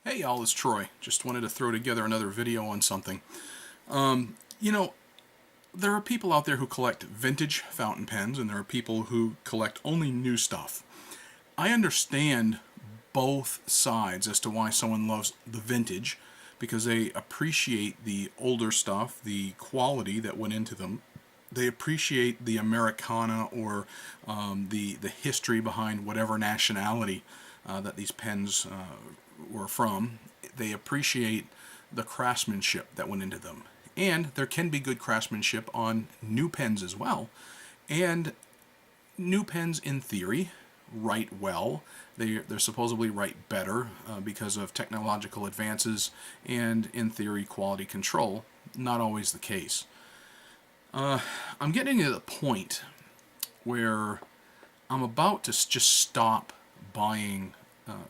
Hey y'all, it's Troy. Just wanted to throw together another video on something. You know, there are people out there who collect vintage fountain pens, and there are people who collect only new stuff. I understand both sides as to why someone loves the vintage, because they appreciate the older stuff, the quality that went into them. They appreciate the Americana or the history behind whatever nationality that these pens were from. They appreciate the craftsmanship that went into them. And there can be good craftsmanship on new pens as well. And new pens, in theory, write well. They're supposedly write better because of technological advances and, in theory, quality control. Not always the case. I'm getting to the point where I'm about to just stop buying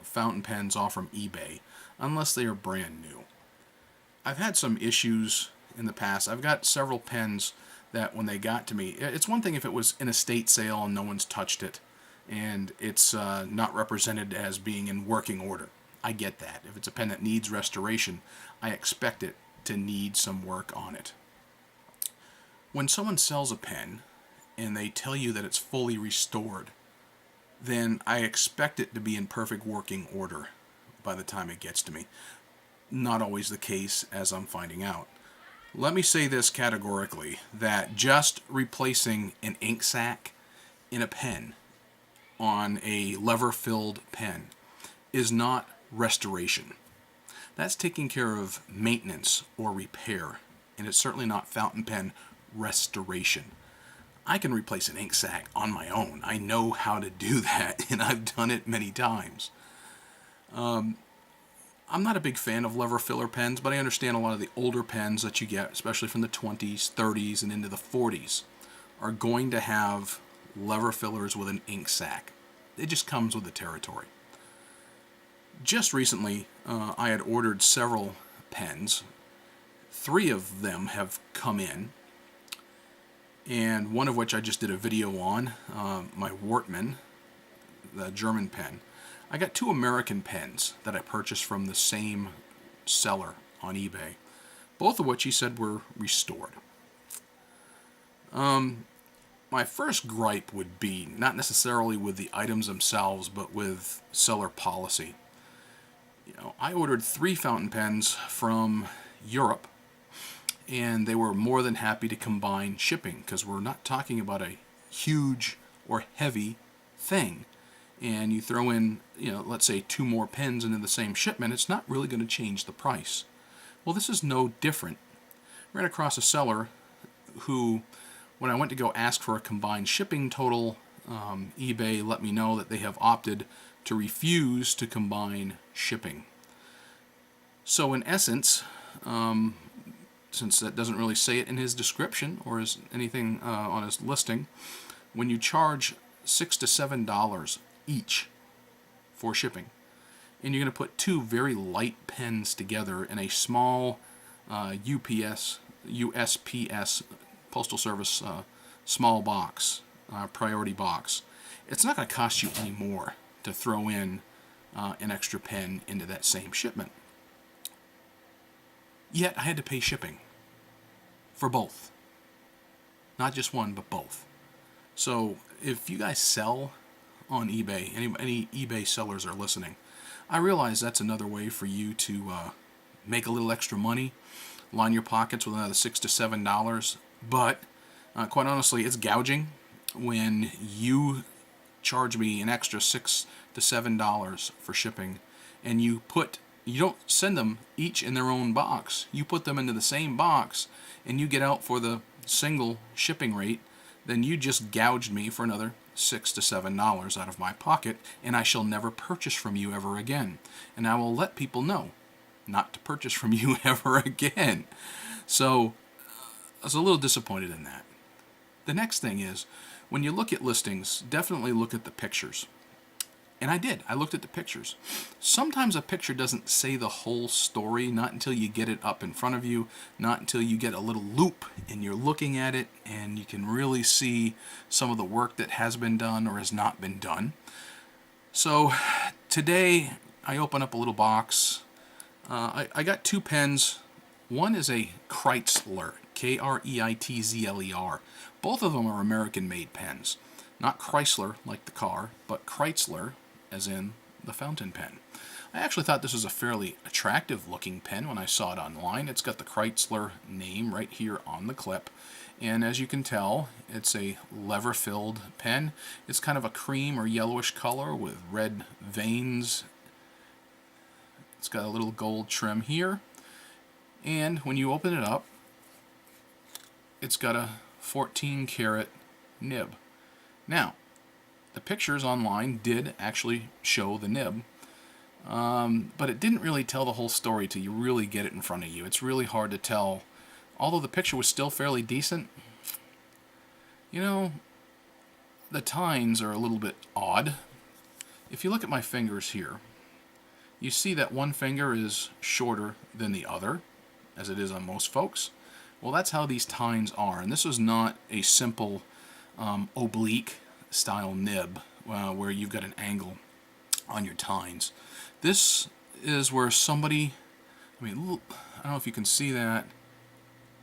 fountain pens off from eBay unless they are brand new. I've had some issues in the past. I've got several pens that when they got to me, it's one thing if it was in a state sale and no one's touched it and it's not represented as being in working order. I get that. If it's a pen that needs restoration, I expect it to need some work on it. When someone sells a pen and they tell you that it's fully restored, then I expect it to be in perfect working order by the time it gets to me. Not always the case, as I'm finding out. Let me say this categorically, that just replacing an ink sac in a pen on a lever-filled pen is not restoration. That's taking care of maintenance or repair, and it's certainly not fountain pen restoration. I can replace an ink sac on my own. I know how to do that, and I've done it many times. I'm not a big fan of lever filler pens, but I understand a lot of the older pens that you get, especially from the 20s, 30s, and into the 40s, are going to have lever fillers with an ink sac. It just comes with the territory. Just recently, I had ordered several pens. 3 of them have come in, and one of which I just did a video on, my Wortmann, the German pen. I got 2 American pens that I purchased from the same seller on eBay, both of which he said were restored. My first gripe would be not necessarily with the items themselves, but with seller policy. I ordered 3 fountain pens from Europe, and they were more than happy to combine shipping, because we're not talking about a huge or heavy thing. And you throw in, let's say 2 more pens into the same shipment, it's not really going to change the price. Well, this is no different. Ran across a seller who, when I went to go ask for a combined shipping total, eBay let me know that they have opted to refuse to combine shipping. So in essence, since that doesn't really say it in his description or as anything on his listing, when you charge $6 to $7 each for shipping, and you're going to put 2 very light pens together in a small USPS Postal Service small box, priority box, it's not going to cost you any more to throw in an extra pen into that same shipment. Yet I had to pay shipping for both. Not just one, but both. So if you guys sell on eBay, any eBay sellers are listening, I realize that's another way for you to make a little extra money, line your pockets with another $6 to $7, but quite honestly, it's gouging when you charge me an extra $6 to $7 for shipping, and you don't send them each in their own box. You put them into the same box, and you get out for the single shipping rate. Then you just gouged me for another $6 to $7 out of my pocket, and I shall never purchase from you ever again. And I will let people know not to purchase from you ever again. So I was a little disappointed in that. The next thing is, when you look at listings, definitely look at the pictures. And I did. I looked at the pictures. Sometimes a picture doesn't say the whole story, not until you get it up in front of you, not until you get a little loop and you're looking at it and you can really see some of the work that has been done or has not been done. So today I open up a little box I got two pens. One is a Kritzler, K-R-E-I-T-Z-L-E-R. Both of them are American-made pens. Not Chrysler, like the car, but Kritzler, as in the fountain pen. I actually thought this was a fairly attractive-looking pen when I saw it online. It's got the Kritzler name right here on the clip. And as you can tell, it's a lever-filled pen. It's kind of a cream or yellowish color with red veins. It's got a little gold trim here. And when you open it up, it's got a 14-karat nib. Now, the pictures online did actually show the nib, but it didn't really tell the whole story till you really get it in front of you. It's really hard to tell. Although the picture was still fairly decent, you know, the tines are a little bit odd. If you look at my fingers here, you see that one finger is shorter than the other, as it is on most folks. Well, that's how these tines are, and this is not a simple oblique style nib where you've got an angle on your tines. This is where somebody, I mean, look, I don't know if you can see that,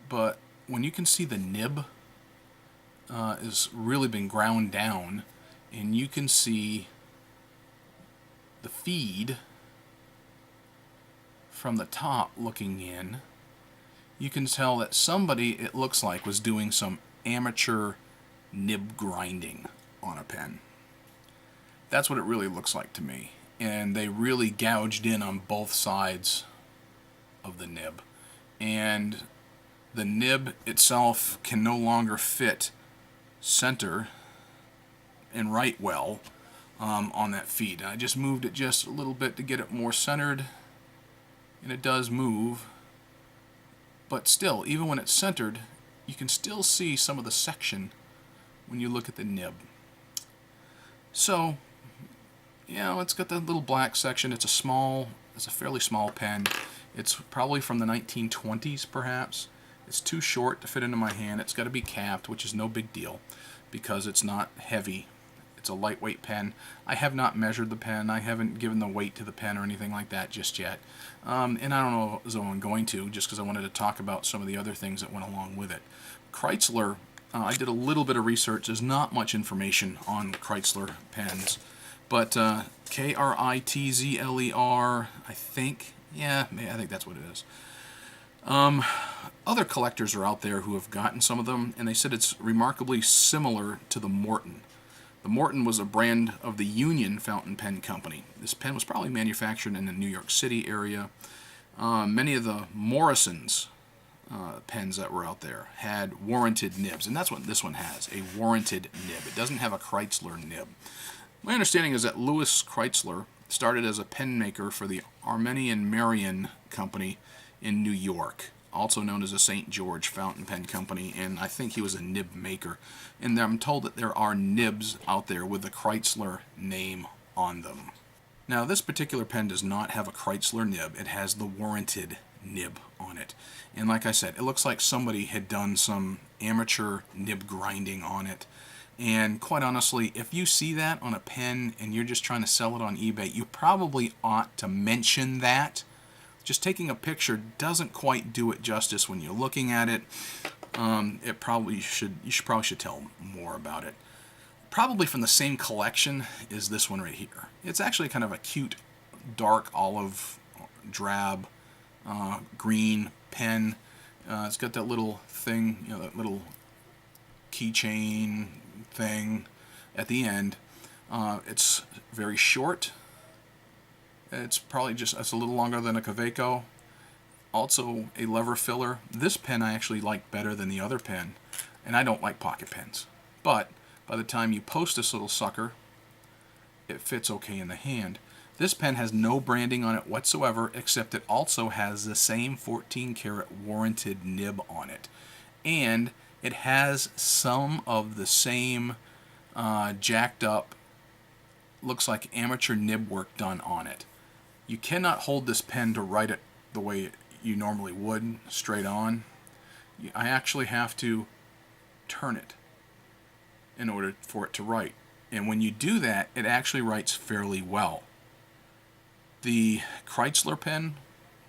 but when you can see the nib has really been ground down, and you can see the feed from the top looking in, you can tell that somebody, it looks like, was doing some amateur nib grinding on a pen. That's what it really looks like to me. And they really gouged in on both sides of the nib. And the nib itself can no longer fit center and write well on that feed. I just moved it just a little bit to get it more centered, and it does move. But still, even when it's centered, you can still see some of the section when you look at the nib. So, you know, it's got that little black section. It's a fairly small pen. It's probably from the 1920s, perhaps. It's too short to fit into my hand. It's got to be capped, which is no big deal because it's not heavy. It's a lightweight pen. I have not measured the pen. I haven't given the weight to the pen or anything like that just yet. And I don't know as though I'm going to, just because I wanted to talk about some of the other things that went along with it. Kritzler, I did a little bit of research. There's not much information on Kritzler pens, but Kritzler, I think, yeah, I think that's what it is. Other collectors are out there who have gotten some of them, and they said it's remarkably similar to the Morton. The Morton was a brand of the Union Fountain Pen Company. This pen was probably manufactured in the New York City area. Many of the Morrison's pens that were out there had warranted nibs, and that's what this one has, a warranted nib. It doesn't have a Kritzler nib. My understanding is that Louis Kritzler started as a pen maker for the Armenian Marion Company in New York, also known as the St. George Fountain Pen Company, and I think he was a nib maker. And I'm told that there are nibs out there with the Kritzler name on them. Now, this particular pen does not have a Kritzler nib. It has the warranted nib on it. And like I said, it looks like somebody had done some amateur nib grinding on it. And quite honestly, if you see that on a pen and you're just trying to sell it on eBay, you probably ought to mention that. Just taking a picture doesn't quite do it justice when you're looking at it. You probably should tell more about it. Probably from the same collection is this one right here. It's actually kind of a cute dark olive drab green pen. It's got that little thing, you know, that little keychain thing at the end. It's very short. It's probably it's a little longer than a Kaweco. Also a lever filler. This pen I actually like better than the other pen, and I don't like pocket pens. But by the time you post this little sucker, it fits okay in the hand. This pen has no branding on it whatsoever, except it also has the same 14-karat warranted nib on it. And it has some of the same jacked up, looks like amateur nib work done on it. You cannot hold this pen to write it the way you normally would, straight on. I actually have to turn it in order for it to write. And when you do that, it actually writes fairly well. The Kritzler pen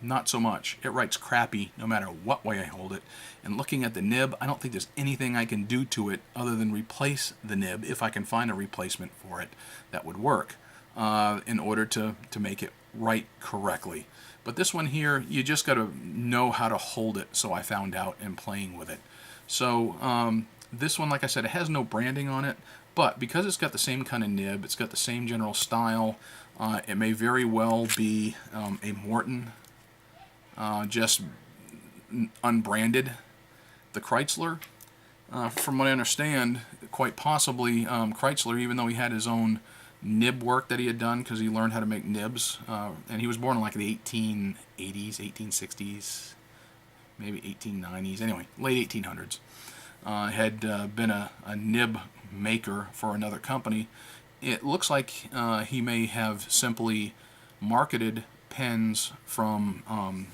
not so much. It writes crappy no matter what way I hold it. And looking at the nib, I don't think there's anything I can do to it other than replace the nib, if I can find a replacement for it that would work, in order to make it write correctly. But this one here, you just got to know how to hold it, so I found out in playing with it. So this one, like I said, it has no branding on it, but because it's got the same kind of nib, it's got the same general style, it may very well be a Morton, just unbranded. The Kritzler, from what I understand, quite possibly Kritzler, even though he had his own nib work that he had done because he learned how to make nibs, and he was born in like the 1880s, 1860s, maybe 1890s, anyway, late 1800s. Had been a nib maker for another company. It looks like he may have simply marketed pens from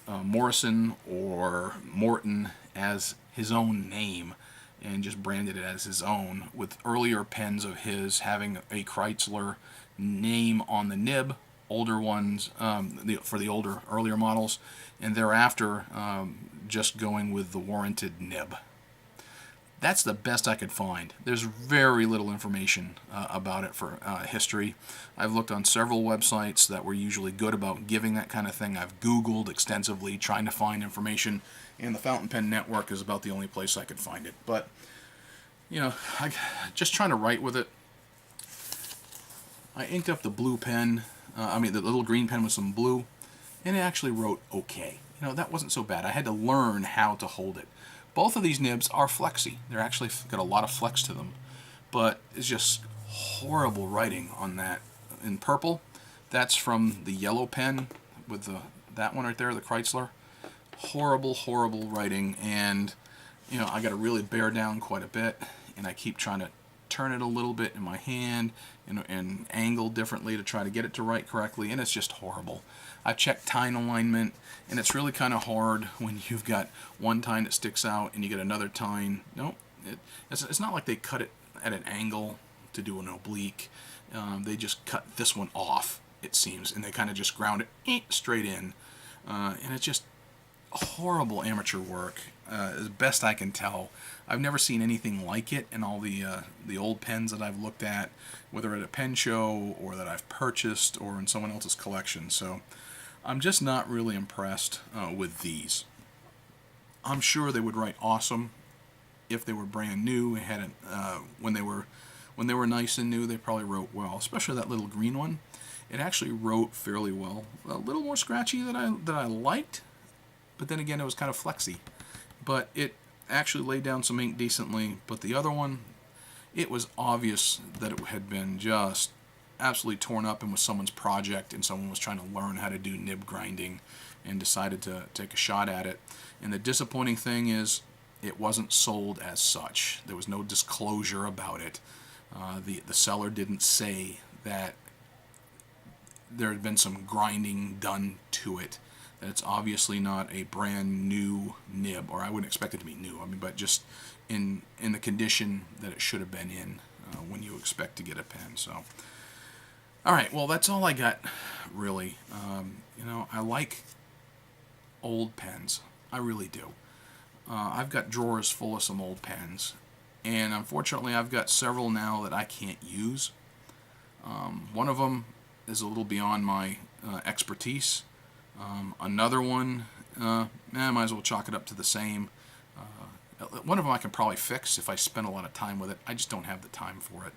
Morrison or Morton as his own name and just branded it as his own, with earlier pens of his having a Kritzler name on the nib, older ones for the earlier models, and thereafter just going with the warranted nib. That's the best I could find. There's very little information about it for history. I've looked on several websites that were usually good about giving that kind of thing. I've Googled extensively trying to find information, and the Fountain Pen Network is about the only place I could find it. But, you know, just trying to write with it. I inked up the blue pen, the little green pen with some blue, and it actually wrote okay. You know, that wasn't so bad. I had to learn how to hold it. Both of these nibs are flexy. They're actually got a lot of flex to them, but it's just horrible writing on that. In purple, that's from the yellow pen with that one right there, the Kritzler. Horrible, horrible writing, and you know, I got to really bear down quite a bit, and I keep trying to turn it a little bit in my hand and angle differently to try to get it to write correctly, and it's just horrible. I checked tine alignment, and it's really kind of hard when you've got one tine that sticks out and you get another tine. No, it's not like they cut it at an angle to do an oblique. They just cut this one off, it seems, and they kind of just ground it straight in, and it's just horrible amateur work, as best I can tell. I've never seen anything like it in all the old pens that I've looked at, whether at a pen show or that I've purchased or in someone else's collection. So I'm just not really impressed with these. I'm sure they would write awesome if they were brand new. They hadn't when they were nice and new. They probably wrote well, especially that little green one. It actually wrote fairly well. A little more scratchy than I liked, but then again, it was kind of flexy. But it actually laid down some ink decently. But the other one, it was obvious that it had been just absolutely torn up and was someone's project, and someone was trying to learn how to do nib grinding and decided to take a shot at it. And the disappointing thing is it wasn't sold as such. There was no disclosure about it. The seller didn't say that there had been some grinding done to it, that it's obviously not a brand new nib, or I wouldn't expect it to be new, but just in the condition that it should have been in when you expect to get a pen. So alright, well, that's all I got, really. I like old pens. I really do. I've got drawers full of some old pens, and unfortunately I've got several now that I can't use. One of them is a little beyond my expertise. Another one, I might as well chalk it up to the same. One of them I can probably fix if I spend a lot of time with it. I just don't have the time for it.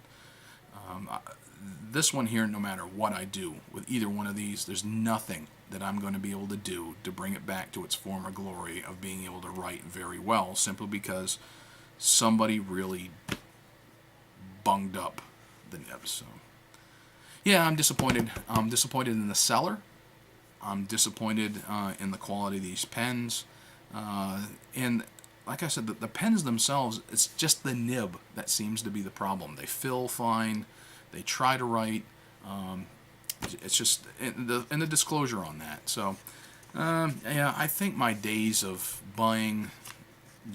This one here, no matter what I do with either one of these, there's nothing that I'm going to be able to do to bring it back to its former glory of being able to write very well, simply because somebody really bunged up the nibs. So yeah, I'm disappointed. I'm disappointed in the seller. I'm disappointed in the quality of these pens. And like I said, the pens themselves, it's just the nib that seems to be the problem. They fill fine. They try to write. It's just and the disclosure on that. So yeah, I think my days of buying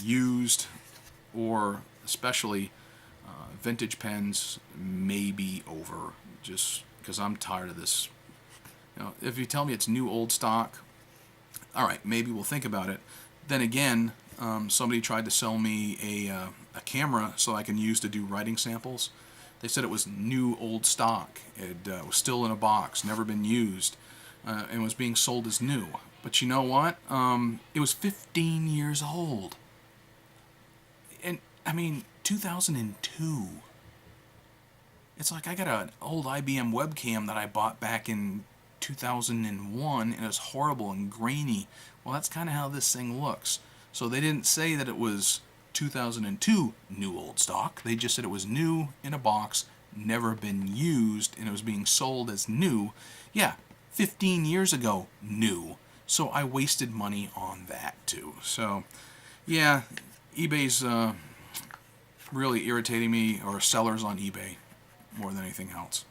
used or especially vintage pens may be over, just because I'm tired of this You know, if you tell me it's new old stock, all right, maybe we'll think about it. Then again, somebody tried to sell me a camera so I can use to do writing samples. They said it was new old stock. It was still in a box, never been used, and was being sold as new. But you know what? It was 15 years old. And, I mean, 2002. It's like I got an old IBM webcam that I bought back in 2001, and it was horrible and grainy. Well, that's kind of how this thing looks. So they didn't say that it was 2002 new old stock. They just said it was new in a box, never been used, and it was being sold as new. Yeah, 15 years ago, new. So I wasted money on that too. So, yeah, eBay's really irritating me, or sellers on eBay, more than anything else.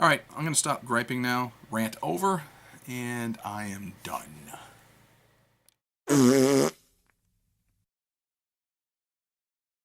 Alright, I'm going to stop griping now, rant over, and I am done.